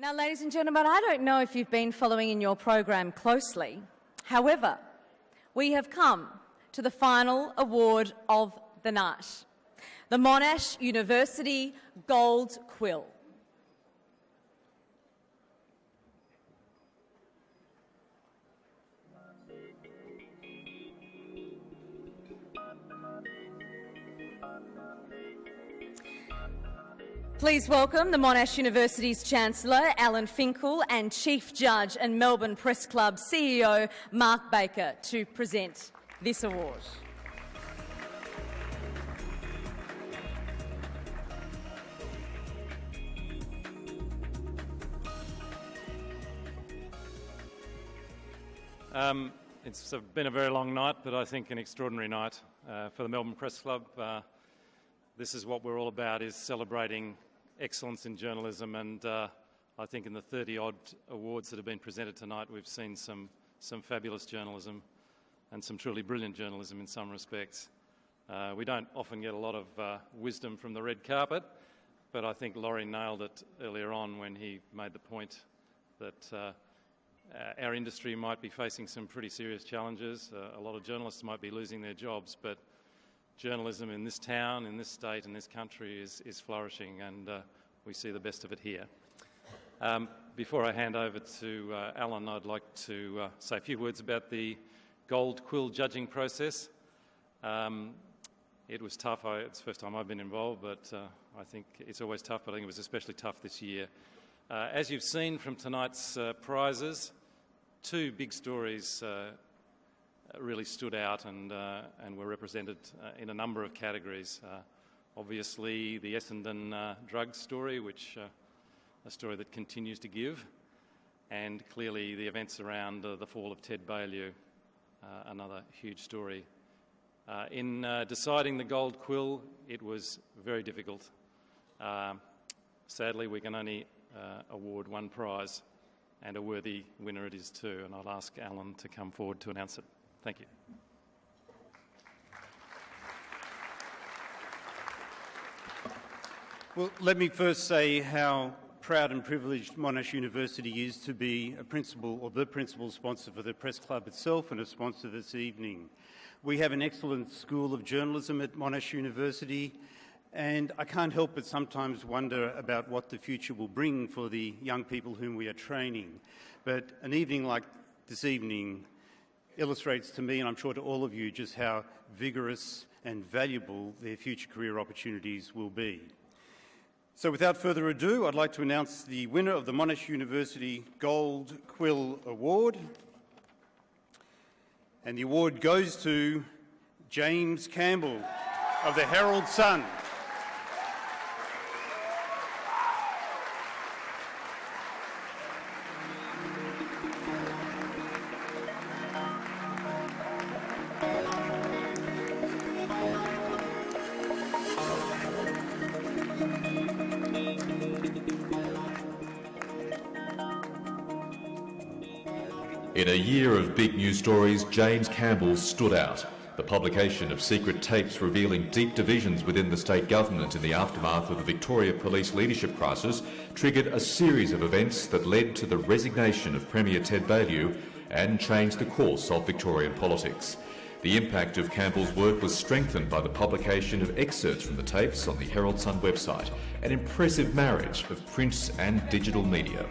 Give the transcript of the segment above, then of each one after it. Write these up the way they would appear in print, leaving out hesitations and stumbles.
Now, ladies and gentlemen, I don't know if you've been following in your program closely. However, we have come to the final award of the night, the Monash University Gold Quill. Please welcome the Monash University's Chancellor, Alan Finkel, and Chief Judge and Melbourne Press Club CEO, Mark Baker, to present this award. It's been a very long night, but I think an extraordinary night for the Melbourne Press Club. This is what we're all about, is celebrating excellence in journalism, and I think in the 30-odd awards that have been presented tonight, we've seen some fabulous journalism and some truly brilliant journalism in some respects. We don't often get a lot of wisdom from the red carpet, but I think Laurie nailed it earlier on when he made the point that our industry might be facing some pretty serious challenges. A lot of journalists might be losing their jobs, but journalism in this town, in this state, in this country is flourishing, and we see the best of it here. Before I hand over to Alan, I'd like to say a few words about the Gold Quill judging process. It was tough. It's the first time I've been involved, but I think it's always tough, but I think it was especially tough this year. As you've seen from tonight's prizes, two big stories really stood out and were represented in a number of categories. Obviously, the Essendon drug story, which a story that continues to give, and clearly the events around the fall of Ted Baillieu, another huge story. In deciding the Gold Quill, it was very difficult. Sadly, we can only award one prize, and a worthy winner it is too, and I'll ask Alan to come forward to announce it. Thank you. Well, let me first say how proud and privileged Monash University is to be a principal or the principal sponsor for the Press Club itself and a sponsor this evening. We have an excellent School of Journalism at Monash University, and I can't help but sometimes wonder about what the future will bring for the young people whom we are training. But an evening like this evening illustrates to me, and I'm sure to all of you, just how vigorous and valuable their future career opportunities will be. So without further ado, I'd like to announce the winner of the Monash University Gold Quill Award. And the award goes to James Campbell of the Herald Sun. In a year of big news stories, James Campbell stood out. The publication of secret tapes revealing deep divisions within the state government in the aftermath of the Victoria Police leadership crisis triggered a series of events that led to the resignation of Premier Ted Baillieu and changed the course of Victorian politics. The impact of Campbell's work was strengthened by the publication of excerpts from the tapes on the Herald Sun website, an impressive marriage of print and digital media.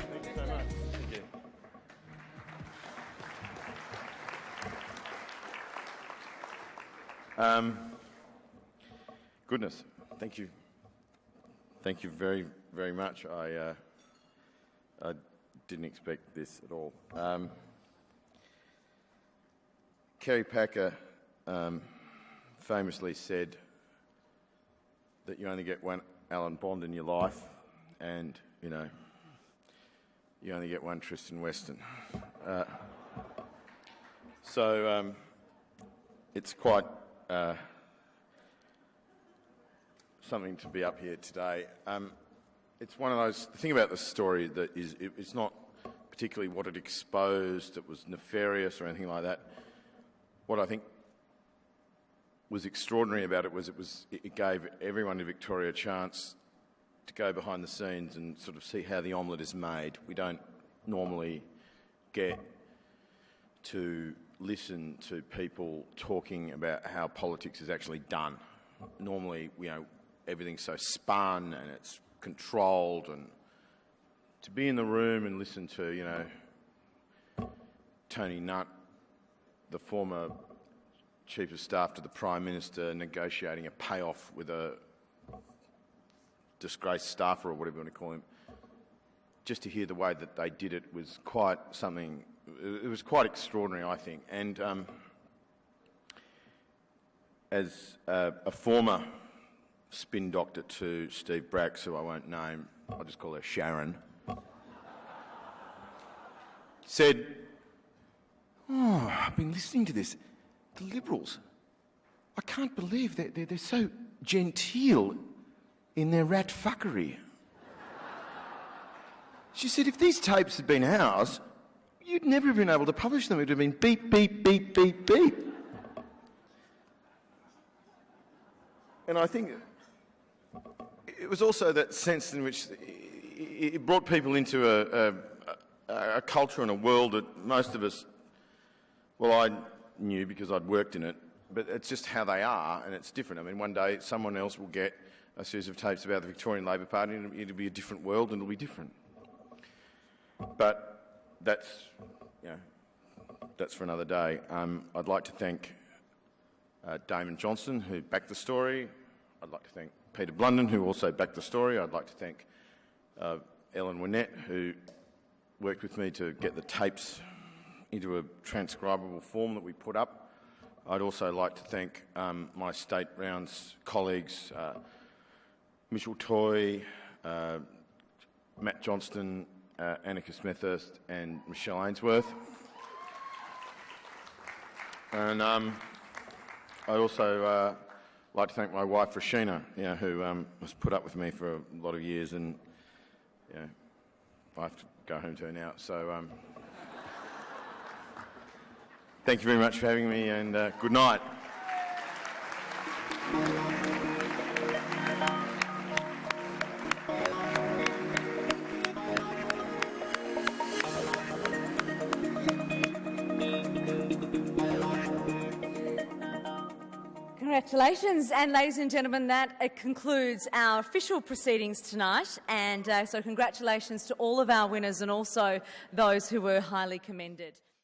Goodness, thank you. Thank you very, very much. I didn't expect this at all. Kerry Packer famously said that you only get one Alan Bond in your life, and, you know, you only get one Tristan Weston. So it's quite something to be up here today. It's one of those, the thing about this story that is, it's not particularly what it exposed that was nefarious or anything like that. What I think was extraordinary about it was it gave everyone in Victoria a chance to go behind the scenes and sort of see how the omelette is made. We don't normally get to listen to people talking about how politics is actually done. Normally, everything's so spun and it's controlled, and to be in the room and listen to, Tony Nutt, the former Chief of Staff to the Prime Minister, negotiating a payoff with a disgraced staffer or whatever you want to call him, just to hear the way that they did it was quite something. It was quite extraordinary, I think. And as a former spin doctor to Steve Bracks, who I won't name, I'll just call her Sharon, said, "Oh, I've been listening to this. The Liberals, I can't believe they're so genteel in their rat fuckery." She said, "If these tapes had been ours, you'd never have been able to publish them. It would have been beep, beep, beep, beep, beep." And I think it was also that sense in which it brought people into a culture and a world that most of us, well, I knew because I'd worked in it, but it's just how they are, and it's different. I mean, one day someone else will get a series of tapes about the Victorian Labor Party and it'll be a different world and it'll be different. But that's for another day. I'd like to thank Damon Johnston, who backed the story. I'd like to thank Peter Blunden, who also backed the story. I'd like to thank Ellen Winnett, who worked with me to get the tapes into a transcribable form that we put up. I'd also like to thank my State Rounds colleagues, Mitchell Toy, Matt Johnston, Annika Smethurst and Michelle Ainsworth. And I also like to thank my wife, Rashina, who has put up with me for a lot of years, and I have to go home to her now. So thank you very much for having me, and good night. Congratulations, and ladies and gentlemen, that concludes our official proceedings tonight, and so congratulations to all of our winners and also those who were highly commended.